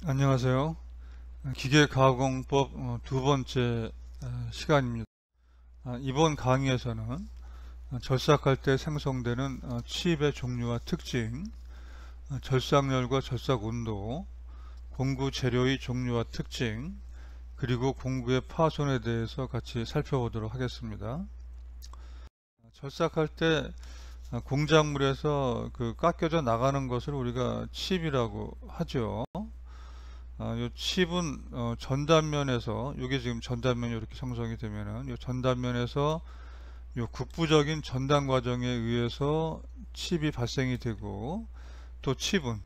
안녕하세요. 기계가공법 두 번째 시간입니다. 이번 강의에서는 절삭할 때 생성되는 칩의 종류와 특징, 절삭열과 절삭 온도, 공구 재료의 종류와 특징, 그리고 공구의 파손에 대해서 같이 살펴보도록 하겠습니다. 절삭할 때 공작물에서 깎여져 나가는 것을 우리가 칩이라고 하죠. 이 칩은 전단면에서, 이게 지금 전단면이 이렇게 형성이 되면은 이 전단면에서 이 국부적인 전단 과정에 의해서 칩이 발생이 되고, 또 칩은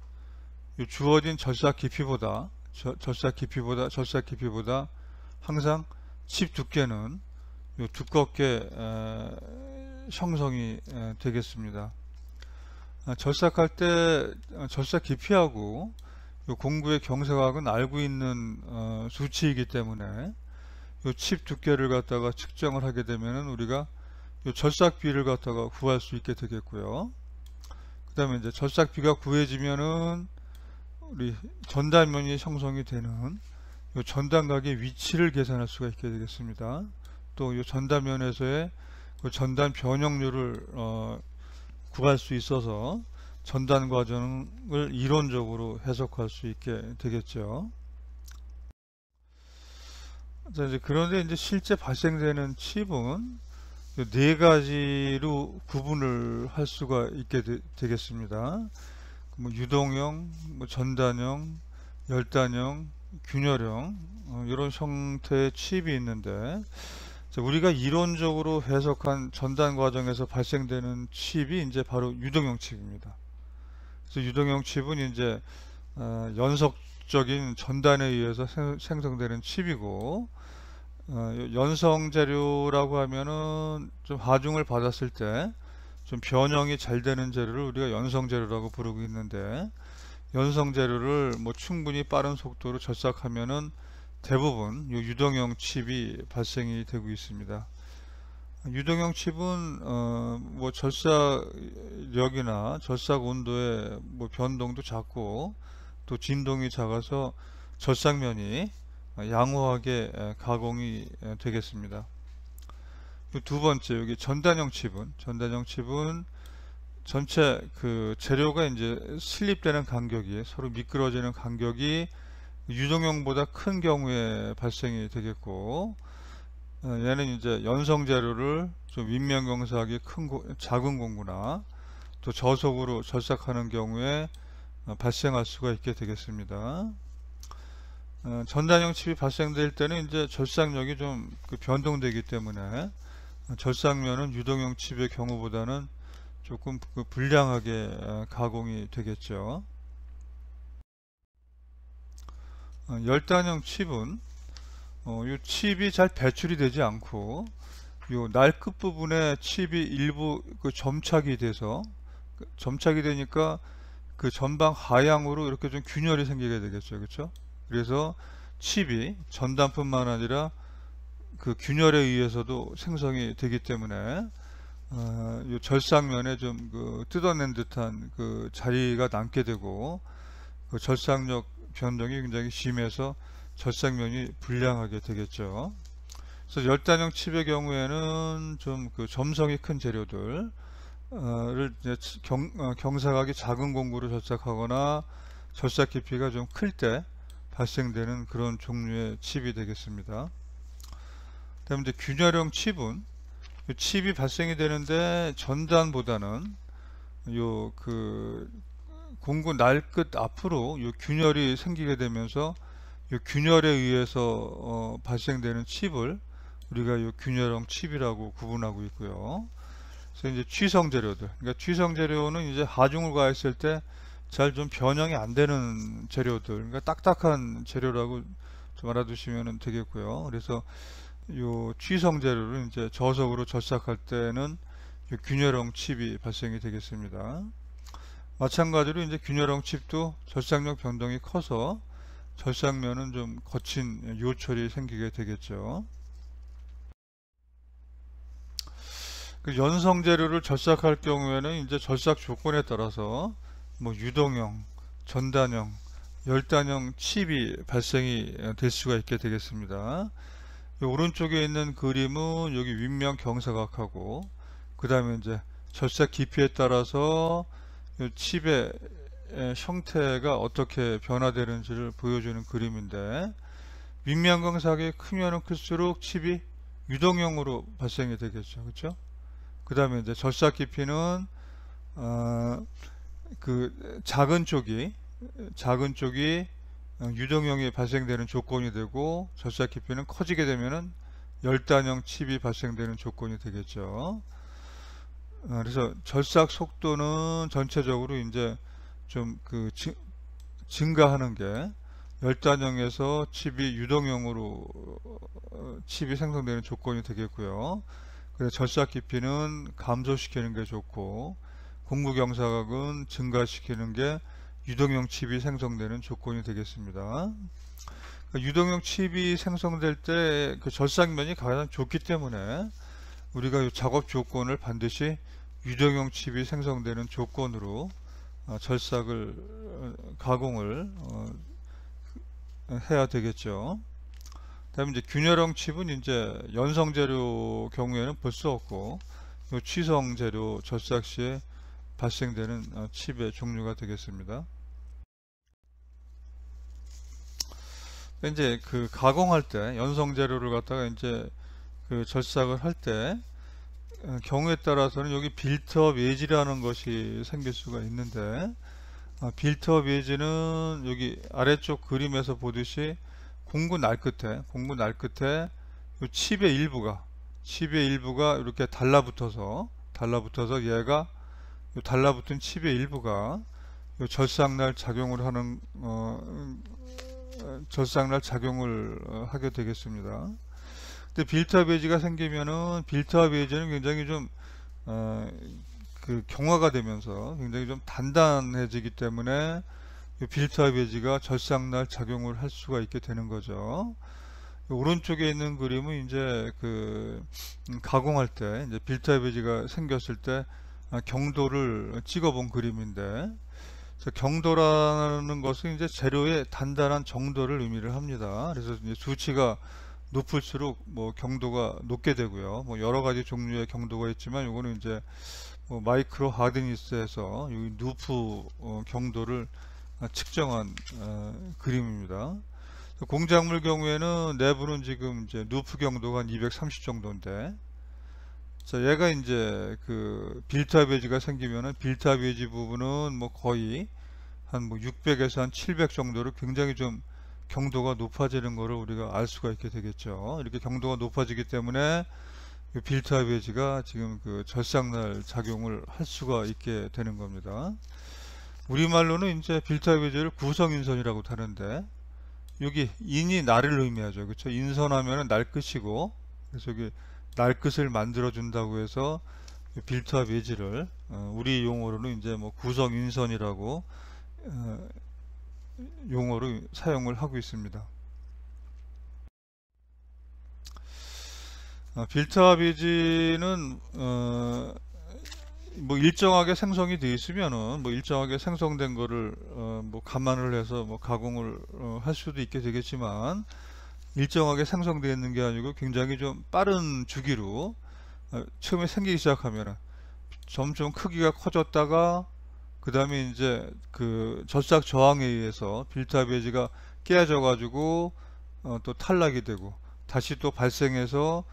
이 주어진 절삭 깊이보다 항상 칩 두께는 요 두껍게 형성이 되겠습니다. 절삭할 때 절삭 깊이하고 요 공구의 경사각은 알고 있는 수치이기 때문에 요 칩 두께를 갖다가 측정을 하게 되면은 우리가 요 절삭비를 갖다가 구할 수 있게 되겠고요. 그 다음에 이제 절삭비가 구해지면은 우리 전단면이 형성이 되는 요 전단각의 위치를 계산할 수가 있게 되겠습니다. 또 요 전단면에서의 그 전단 변형률을 구할 수 있어서 전단 과정을 이론적으로 해석할 수 있게 되겠죠. 자, 그런데 이제 실제 발생되는 칩은 네 가지로 구분을 할 수가 있게 되겠습니다. 뭐 유동형, 뭐 전단형, 열단형, 균열형, 이런 형태의 칩이 있는데, 우리가 이론적으로 해석한 전단 과정에서 발생되는 칩이 이제 바로 유동형 칩입니다. 그래서 유동형 칩은 이제 연속적인 전단에 의해서 생성되는 칩이고, 연성 재료라고 하면은 좀 하중을 받았을 때 좀 변형이 잘 되는 재료를 우리가 연성 재료라고 부르고 있는데, 연성 재료를 뭐 충분히 빠른 속도로 절삭하면은 대부분 유동형 칩이 발생이 되고 있습니다. 유동형 칩은 뭐 절삭력이나 절삭 온도의 뭐 변동도 작고, 또 진동이 작아서 절삭면이 양호하게 가공이 되겠습니다. 두 번째, 여기 전단형 칩은 전체 재료가 이제 슬립되는 간격이, 서로 미끄러지는 간격이 유동형보다 큰 경우에 발생이 되겠고, 얘는 이제 연성 재료를 좀 윗면경사하기 작은 공구나 또 저속으로 절삭하는 경우에 발생할 수가 있게 되겠습니다. 전단형 칩이 발생될 때는 이제 절삭력이 좀 변동되기 때문에 절삭면은 유동형 칩의 경우보다는 조금 불량하게 가공이 되겠죠. 열단형 칩은 이 칩이 잘 배출이 되지 않고 요 날 끝부분에 칩이 일부 점착이 돼서, 점착이 되니까 그 전방 하향으로 이렇게 좀 균열이 생기게 되겠죠. 그렇죠? 그래서 칩이 전단뿐만 아니라 그 균열에 의해서도 생성이 되기 때문에 요 절삭면에 좀 뜯어낸 듯한 자리가 남게 되고, 그 절삭력 변동이 굉장히 심해서 절삭면이 불량하게 되겠죠. 그래서 열단형 칩의 경우에는 좀 점성이 큰 재료들 를 경사각이 작은 공구로 절삭하거나 절삭 깊이가 좀 클 때 발생되는 그런 종류의 칩이 되겠습니다. 다음에 이제 균열형 칩은 칩이 발생이 되는데 전단보다는 요 공구 날 끝 앞으로 요 균열이 생기게 되면서 요 균열에 의해서 발생되는 칩을 우리가 요 균열형 칩이라고 구분하고 있고요. 그래서 이제 취성 재료들, 그러니까 취성 재료는 이제 하중을 가했을 때 잘 좀 변형이 안 되는 재료들, 그러니까 딱딱한 재료라고 좀 알아두시면 되겠고요. 그래서 요 취성 재료를 이제 저속으로 절삭할 때는 요 균열형 칩이 발생이 되겠습니다. 마찬가지로 이제 균열형 칩도 절삭력 변동이 커서 절삭면은 좀 거친 요철이 생기게 되겠죠. 연성 재료를 절삭할 경우에는 이제 절삭 조건에 따라서 뭐 유동형, 전단형, 열단형 칩이 발생이 될 수가 있게 되겠습니다. 오른쪽에 있는 그림은 여기 윗면 경사각하고, 그 다음에 이제 절삭 깊이에 따라서 이 칩의 형태가 어떻게 변화되는지를 보여주는 그림인데, 윗면 경사각이 크면 클수록 칩이 유동형으로 발생이 되겠죠. 그렇죠? 그 다음에 이제 절삭 깊이는 그 작은 쪽이 유동형이 발생되는 조건이 되고, 절삭 깊이는 커지게 되면은 열단형 칩이 발생되는 조건이 되겠죠. 그래서 절삭 속도는 전체적으로 이제 좀 그 증가하는 게 열단형에서 칩이 유동형으로 칩이 생성되는 조건이 되겠고요. 그래서 절삭 깊이는 감소시키는 게 좋고, 공구 경사각은 증가시키는 게 유동형 칩이 생성되는 조건이 되겠습니다. 유동형 칩이 생성될 때 그 절삭면이 가장 좋기 때문에 우리가 이 작업 조건을 반드시 유동형 칩이 생성되는 조건으로 절삭을 가공을 해야 되겠죠. 다음에 이제 균열형 칩은 이제 연성 재료 경우에는 볼 수 없고, 이 취성 재료 절삭 시에 발생되는 칩의 종류가 되겠습니다. 이제 그 가공할 때 연성 재료를 갖다가 이제 그 절삭을 할 때 경우에 따라서는 여기 빌트업 웨지라는 것이 생길 수가 있는데, 빌트업 웨지는 여기 아래쪽 그림에서 보듯이 공구 날 끝에 이 칩의 일부가 이렇게 달라붙어서 얘가 이 달라붙은 칩의 일부가 이 절삭날 작용을 하게 되겠습니다. 근데 빌트업 웨지가 생기면은, 빌트업 웨지는 굉장히 좀 그 경화가 되면서 굉장히 좀 단단해지기 때문에 이 빌트업 웨지가 절삭날 작용을 할 수가 있게 되는 거죠. 오른쪽에 있는 그림은 이제 그 가공할 때 이제 빌트업 웨지가 생겼을 때 경도를 찍어본 그림인데, 경도라는 것은 이제 재료의 단단한 정도를 의미를 합니다. 그래서 이제 수치가 높을수록 뭐 경도가 높게 되고요. 뭐 여러 가지 종류의 경도가 있지만, 이거는 이제 뭐 마이크로 하드니스에서 이 누프 경도를 측정한 그림입니다. 공작물 경우에는 내부는 지금 이제 누프 경도가 한 230 정도인데, 자, 얘가 이제 그 빌트업 웨지가 생기면은 빌트업 웨지 부분은 뭐 거의 한 뭐 600에서 한 700 정도로 굉장히 좀 경도가 높아지는 것을 우리가 알 수가 있게 되겠죠. 이렇게 경도가 높아지기 때문에 이 빌트업 웨지가 지금 그 절삭날 작용을 할 수가 있게 되는 겁니다. 우리말로는 이제 빌트업 웨지를 구성인선이라고 하는데, 여기 인이 날을 의미하죠. 그렇죠? 인선하면은 날 끝이고, 그래서 여기 날 끝을 만들어 준다고 해서 빌트업 웨지를 우리 용어로는 이제 뭐 구성인선이라고 용어로 사용을 하고 있습니다. 빌트업 웨지는 뭐 일정하게 생성이 되어 있으면은 뭐 일정하게 생성된 거를 뭐 감안을 해서 뭐 가공을 할 수도 있게 되겠지만, 일정하게 생성되어 있는 게 아니고 굉장히 좀 빠른 주기로 처음에 생기기 시작하면은 점점 크기가 커졌다가, 그 다음에 이제 그 절삭 저항에 의해서 빌트업 웨지가 깨져 가지고 또 탈락이 되고, 다시 또 발생해서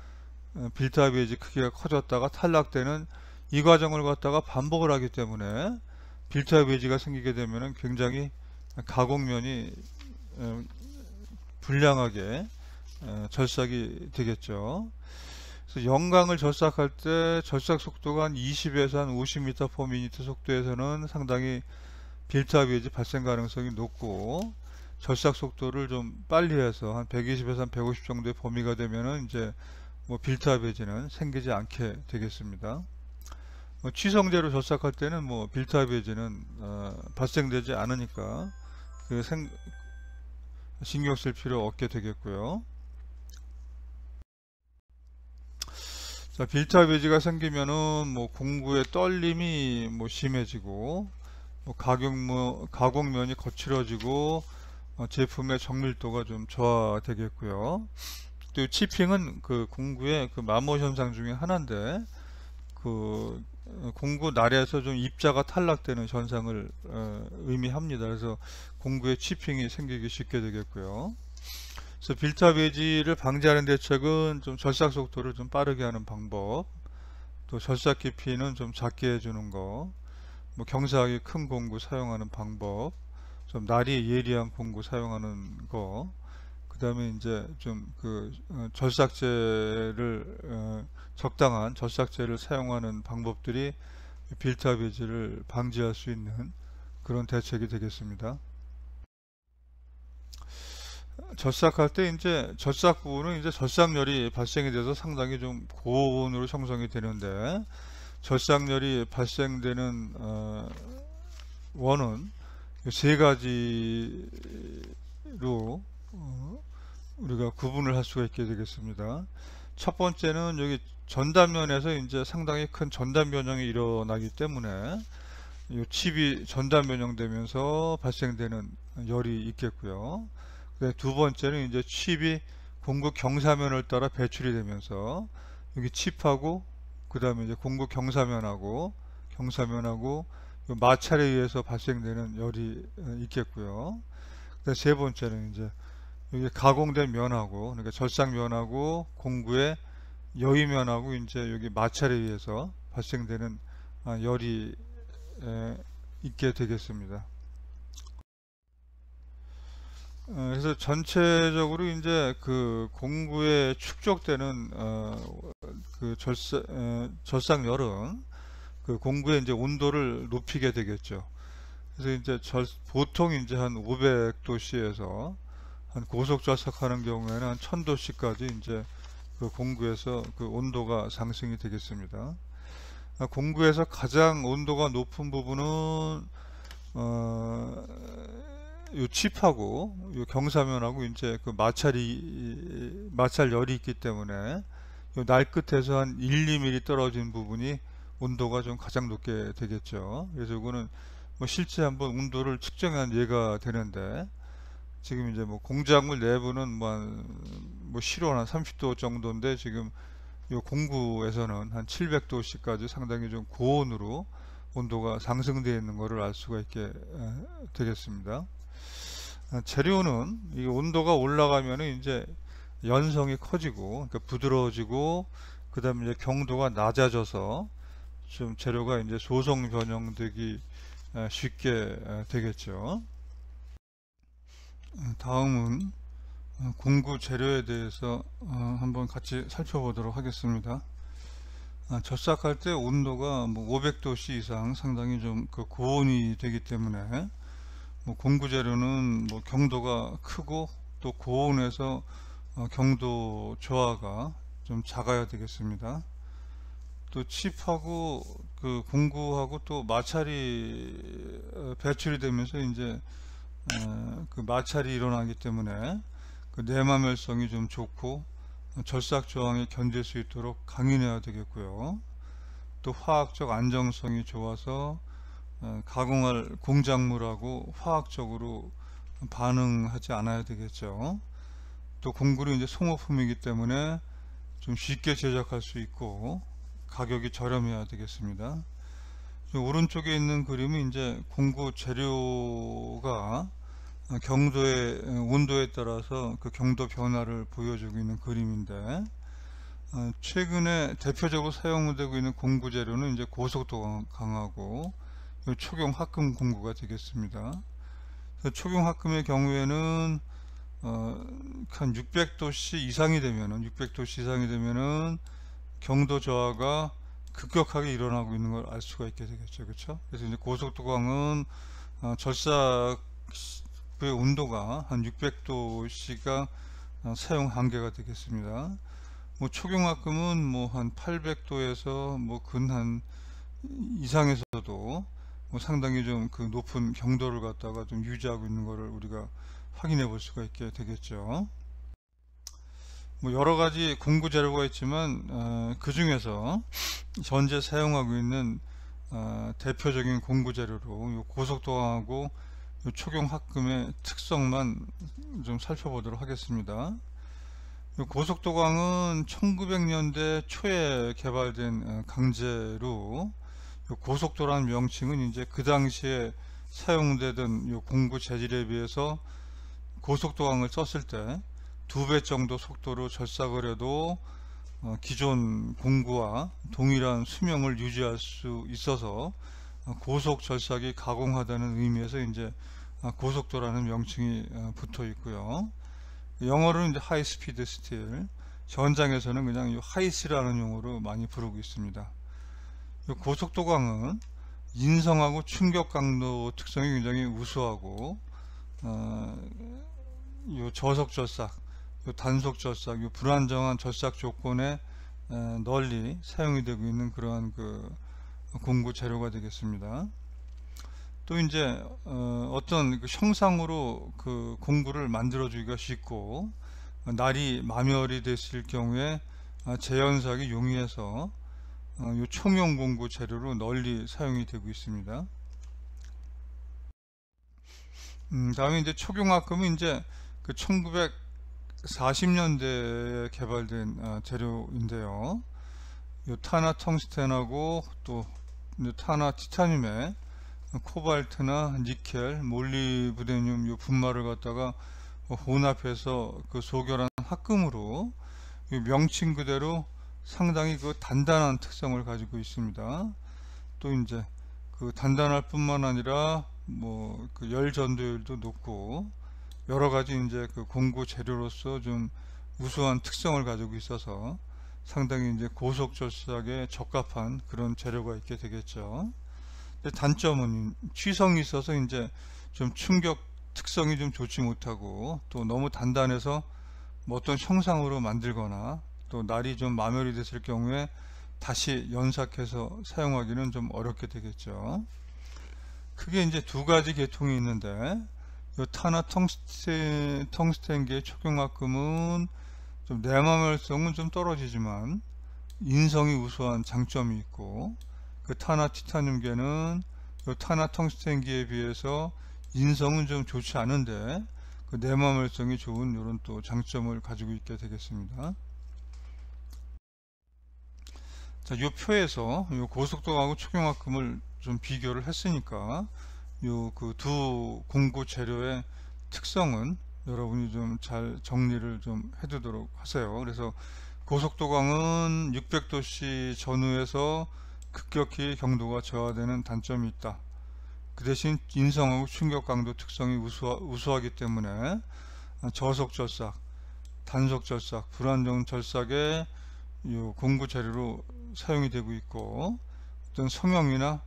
빌트업 웨지 크기가 커졌다가 탈락되는 이 과정을 갖다가 반복을 하기 때문에 빌트업 웨지가 생기게 되면은 굉장히 가공면이 불량하게 절삭이 되겠죠. 그래서 영광을 절삭할 때 절삭 속도가 한 20에서 한 50m/min 속도에서는 상당히 빌트업 웨지 발생 가능성이 높고, 절삭 속도를 좀 빨리 해서 한 120에서 한 150 정도의 범위가 되면은 이제 뭐 빌트업 웨지는 생기지 않게 되겠습니다. 뭐 취성제로 절삭할 때는 뭐 빌트업 웨지는 발생되지 않으니까 그 신경 쓸 필요 없게 되겠고요. 자, 빌트업 웨지가 생기면은 뭐 공구의 떨림이 뭐 심해지고, 뭐 가공면이 거칠어지고, 제품의 정밀도가 좀 저하되겠고요. 또 치핑은 그 공구의 그 마모 현상 중에 하나인데, 그 공구 날에서 좀 입자가 탈락되는 현상을 의미합니다. 그래서 공구에 치핑이 생기기 쉽게 되겠고요. 그래서 빌트업 웨지를 방지하는 대책은 좀 절삭 속도를 좀 빠르게 하는 방법, 또 절삭 깊이는 좀 작게 해주는 거, 뭐 경사하게 큰 공구 사용하는 방법, 좀 날이 예리한 공구 사용하는 거, 그 다음에 이제 좀 그 절삭제를 적당한 절삭제를 사용하는 방법들이 빌트업 웨지를 방지할 수 있는 그런 대책이 되겠습니다. 절삭할 때 이제 절삭 부분은 이제 절삭열이 발생이 돼서 상당히 좀 고온으로 형성이 되는데, 절삭열이 발생되는 원은 세 가지로 우리가 구분을 할 수가 있게 되겠습니다. 첫 번째는 여기 전단면에서 이제 상당히 큰 전단 변형이 일어나기 때문에 이 칩이 전단 변형되면서 발생되는 열이 있겠고요. 두 번째는 이제 칩이 공구 경사면을 따라 배출이 되면서 여기 칩하고 그 다음에 이제 공구 경사면하고 마찰에 의해서 발생되는 열이 있겠고요. 세 번째는 이제 여기 가공된 면하고, 그러니까 절삭면하고 공구의 여위면하고 이제 여기 마찰에 의해서 발생되는 열이 있게 되겠습니다. 그래서 전체적으로 이제 그 공구에 축적되는 그 절삭열은 그 공구의 이제 온도를 높이게 되겠죠. 그래서 이제 보통 이제 한 500도씨에서 한 고속 절삭하는 경우에는 한 1000도씨까지 이제 그 공구에서 그 온도가 상승이 되겠습니다. 공구에서 가장 온도가 높은 부분은 요 칩하고 요 경사면하고 이제 그 마찰열이 있기 때문에 요 날 끝에서 한 1, 2mm 떨어진 부분이 온도가 좀 가장 높게 되겠죠. 그래서 이거는 뭐 실제 한번 온도를 측정한 예가 되는데, 지금 이제 뭐 공작물 내부는 뭐 실온 한 30도 정도인데, 지금 요 공구에서는 한 700도씨까지 상당히 좀 고온으로 온도가 상승되어 있는 것을 알 수가 있게 되겠습니다. 재료는 이 온도가 올라가면 이제 연성이 커지고, 그러니까 부드러워지고, 그 다음에 이제 경도가 낮아져서 좀 재료가 이제 소성 변형되기 쉽게 되겠죠. 다음은 공구 재료에 대해서 한번 같이 살펴보도록 하겠습니다. 절삭할 때 온도가 뭐 500도씨 이상 상당히 좀 그 고온이 되기 때문에 뭐 공구 재료는 뭐 경도가 크고 또 고온에서 경도 저하가 좀 작아야 되겠습니다. 또 칩하고 그 공구하고 또 마찰이 배출이 되면서 이제 그 마찰이 일어나기 때문에 그 내마멸성이 좀 좋고 절삭 저항에 견딜 수 있도록 강인해야 되겠고요. 또 화학적 안정성이 좋아서 가공할 공작물하고 화학적으로 반응하지 않아야 되겠죠. 또 공구는 이제 소모품이기 때문에 좀 쉽게 제작할 수 있고 가격이 저렴해야 되겠습니다. 오른쪽에 있는 그림은 이제 공구 재료가 온도에 따라서 그 경도 변화를 보여주고 있는 그림인데, 최근에 대표적으로 사용되고 있는 공구 재료는 이제 고속도가 강하고 초경 합금 공구가 되겠습니다. 초경 합금의 경우에는 한 600도씨 이상이 되면은 경도 저하가 급격하게 일어나고 있는 걸 알 수가 있게 되겠죠. 그렇죠? 그래서 이제 고속도광은 절삭의 온도가 한 600도씨가 사용 한계가 되겠습니다. 뭐 초경합금은 뭐 한 800도에서 뭐 근한 이상에서도 뭐 상당히 좀 그 높은 경도를 갖다가 좀 유지하고 있는 것을 우리가 확인해 볼 수가 있게 되겠죠. 뭐 여러 가지 공구 재료가 있지만 그 중에서 현재 사용하고 있는 대표적인 공구 재료로 요 고속도광하고 요 촉용합금의 특성만 좀 살펴보도록 하겠습니다. 요 고속도강은 1900년대 초에 개발된 강제로, 요 고속도라는 명칭은 이제 그 당시에 사용되던 요 공구 재질에 비해서 고속도강을 썼을 때 2배 정도 속도로 절삭을 해도 기존 공구와 동일한 수명을 유지할 수 있어서 고속 절삭이 가공하다는 의미에서 이제 고속도라는 명칭이 붙어 있고요. 영어로는 이제 하이 스피드 스틸, 전장에서는 그냥 이 하이스라는 용어로 많이 부르고 있습니다. 이 고속도강은 인성하고 충격 강도 특성이 굉장히 우수하고, 요 저속 절삭, 요 단속 절삭, 요 불안정한 절삭 조건에 널리 사용이 되고 있는 그러한 그 공구 재료가 되겠습니다. 또 이제 어떤 그 형상으로 그 공구를 만들어 주기가 쉽고, 날이 마멸이 됐을 경우에 재현삭이 용이해서 요 총용 공구 재료로 널리 사용이 되고 있습니다. 다음에 이제 촉용합금은 이제 그 1940년대에 개발된 재료인데요. 요 탄화 텅스텐하고 또 탄화 티타늄에 코발트나 니켈, 몰리브데늄 요 분말을 갖다가 혼합해서 그 소결한 합금으로 명칭 그대로 상당히 그 단단한 특성을 가지고 있습니다. 또 이제 그 단단할 뿐만 아니라 뭐 그 열 전도율도 높고 여러 가지 이제 그 공구 재료로서 좀 우수한 특성을 가지고 있어서 상당히 이제 고속 절삭에 적합한 그런 재료가 있게 되겠죠. 단점은 취성이 있어서 이제 좀 충격 특성이 좀 좋지 못하고, 또 너무 단단해서 뭐 어떤 형상으로 만들거나 또 날이 좀 마멸이 됐을 경우에 다시 연삭해서 사용하기는 좀 어렵게 되겠죠. 크게 이제 두 가지 계통이 있는데, 이 탄화 텅스텐계의 촉용합금은 좀 내마멸성은 좀 떨어지지만 인성이 우수한 장점이 있고, 그 탄화 티타늄계는 이 탄화 텅스텐기에 비해서 인성은 좀 좋지 않은데 그 내마멸성이 좋은 이런 또 장점을 가지고 있게 되겠습니다. 자, 이 표에서 요 고속도하고 촉용합금을 좀 비교를 했으니까 요 그 두 공구 재료의 특성은 여러분이 좀 잘 정리를 좀 해두도록 하세요. 그래서 고속도강은 600도씨 전후에서 급격히 경도가 저하되는 단점이 있다. 그 대신 인성하고 충격 강도 특성이 우수하기 때문에 저속 절삭, 단속 절삭, 불안정 절삭의 요 공구 재료로 사용이 되고 있고, 어떤 성형이나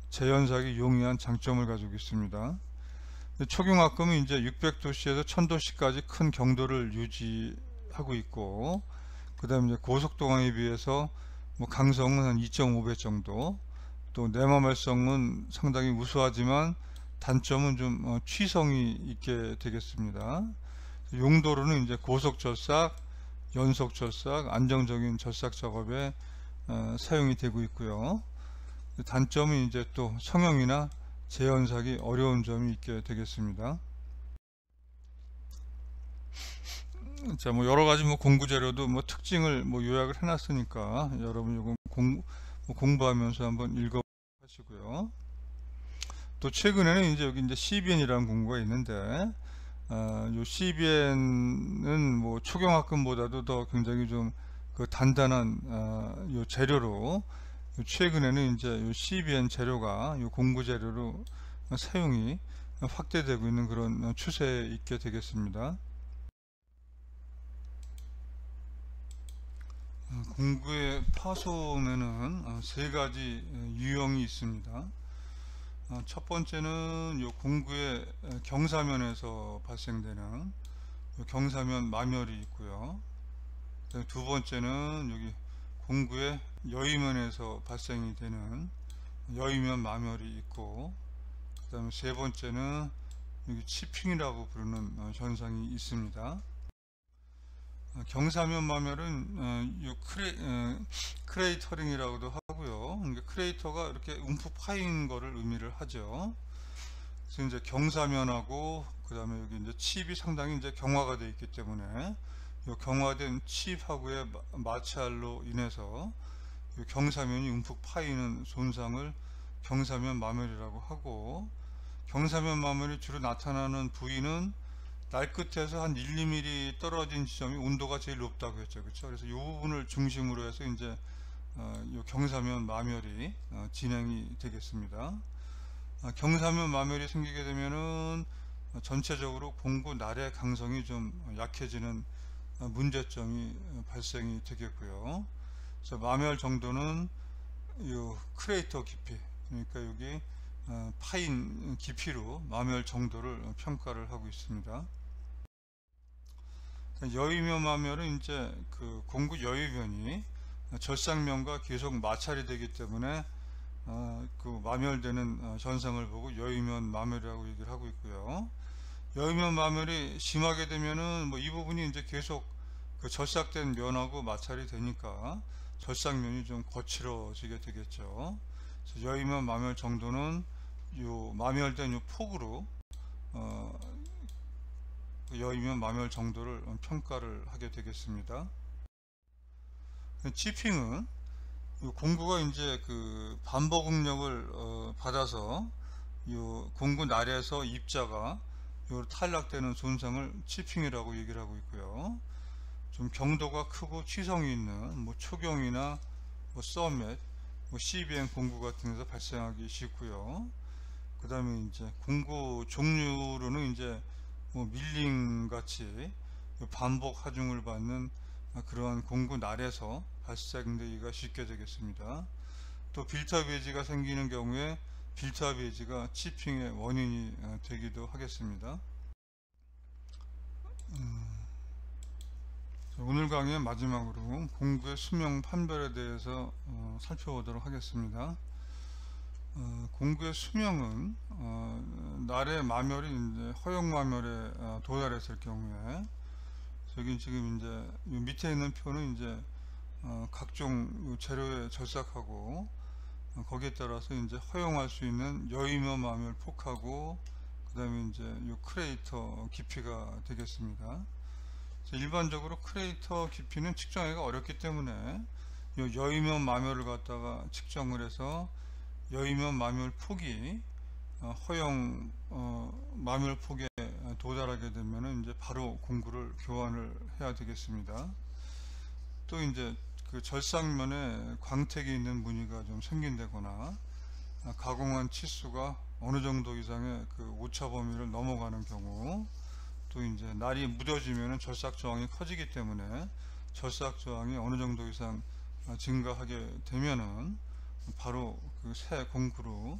재현삭이 용이한 장점을 가지고 있습니다. 촉용합금은 이제 600도씨에서 1000도씨까지 큰 경도를 유지하고 있고, 그 다음에 고속도강에 비해서 뭐 강성은 한 2.5배 정도, 또 내마멸성은 상당히 우수하지만 단점은 좀 취성이 있게 되겠습니다. 용도로는 이제 고속절삭, 연속절삭, 안정적인 절삭 작업에 사용이 되고 있고요. 단점은 이제 또 성형이나 재현삭이 어려운 점이 있게 되겠습니다. 자, 뭐 여러 가지 뭐 공구 재료도 뭐 특징을 뭐 요약을 해놨으니까 여러분 이거 공부하면서 한번 읽어 하시고요. 또 최근에는 이제 여기 이제 CBN이라는 공구가 있는데, 요 CBN은 뭐 촉용합금보다도 더 굉장히 좀 그 단단한 요 재료로, 최근에는 이제 요 CBN 재료가 요 공구 재료로 사용이 확대되고 있는 그런 추세에 있게 되겠습니다. 공구의 파손에는 세 가지 유형이 있습니다. 첫 번째는 요 공구의 경사면에서 발생되는 경사면 마멸이 있고요. 두 번째는 여기 공구의 여위면에서 발생이 되는 여위면 마멸이 있고, 그 다음에 세 번째는 여기 치핑이라고 부르는 현상이 있습니다. 경사면 마멸은 크레이터링이라고도 하고요. 그러니까 크레이터가 이렇게 움푹 파인 거를 의미를 하죠. 그래서 이제 경사면하고 그 다음에 여기 이제 칩이 상당히 이제 경화가 되어 있기 때문에 이 경화된 칩하고의 마찰로 인해서 이 경사면이 움푹 파이는 손상을 경사면 마멸이라고 하고, 경사면 마멸이 주로 나타나는 부위는 날 끝에서 한 1, 2mm 떨어진 지점이 온도가 제일 높다고 했죠. 그렇죠? 그래서 이 부분을 중심으로 해서 이제 이 경사면 마멸이 진행이 되겠습니다. 경사면 마멸이 생기게 되면은 전체적으로 공구 날의 강성이 좀 약해지는 문제점이 발생이 되겠고요. 그래서 마멸 정도는 이 크레이터 깊이, 그러니까 여기 파인 깊이로 마멸 정도를 평가를 하고 있습니다. 여위면 마멸은 이제 그 공구 여위면이 절삭면과 계속 마찰이 되기 때문에 그 마멸되는 현상을 보고 여위면 마멸이라고 얘기를 하고 있고요. 여위면 마멸이 심하게 되면은 뭐 이 부분이 이제 계속 그 절삭된 면하고 마찰이 되니까 절삭면이 좀 거칠어지게 되겠죠. 그래서 여위면 마멸 정도는 요 마멸된 요 폭으로 여위면 마멸 정도를 평가를 하게 되겠습니다. 치핑은 공구가 이제 그 반복 응력을 받아서 요 공구 날에서 입자가 요 탈락되는 손상을 치핑이라고 얘기를 하고 있고요. 좀 경도가 크고 취성이 있는 뭐 초경이나 뭐 서밋, 뭐 CBM 공구 같은 데서 발생하기 쉽고요. 그 다음에 이제 공구 종류로는 이제 뭐 밀링 같이 반복 하중을 받는 그러한 공구 날에서 발생되기가 쉽게 되겠습니다. 또 빌타 베이지가 생기는 경우에 빌타 베이지가 치핑의 원인이 되기도 하겠습니다. 오늘 강의의 마지막으로 공구의 수명 판별에 대해서 살펴보도록 하겠습니다. 공구의 수명은 날의 마멸이 이제 허용 마멸에 도달했을 경우에, 여기 지금 이제 밑에 있는 표는 이제 각종 재료에 절삭하고 거기에 따라서 이제 허용할 수 있는 여위면 마멸 폭하고 그 다음에 이제 요 크레이터 깊이가 되겠습니다. 일반적으로 크레이터 깊이는 측정하기가 어렵기 때문에 요 여위면 마멸을 갖다가 측정을 해서 여위면 마멸 폭이 허용 마멸 폭에 도달하게 되면은 이제 바로 공구를 교환을 해야 되겠습니다. 또 이제 그 절삭면에 광택이 있는 무늬가 좀 생긴다거나 가공한 치수가 어느 정도 이상의 그 오차 범위를 넘어가는 경우, 또 이제 날이 묻어지면은 절삭 저항이 커지기 때문에 절삭 저항이 어느 정도 이상 증가하게 되면은 바로 그 새 공구로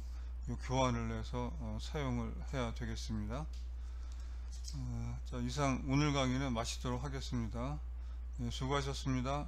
교환을 해서 사용을 해야 되겠습니다. 자, 이상 오늘 강의는 마치도록 하겠습니다. 수고하셨습니다.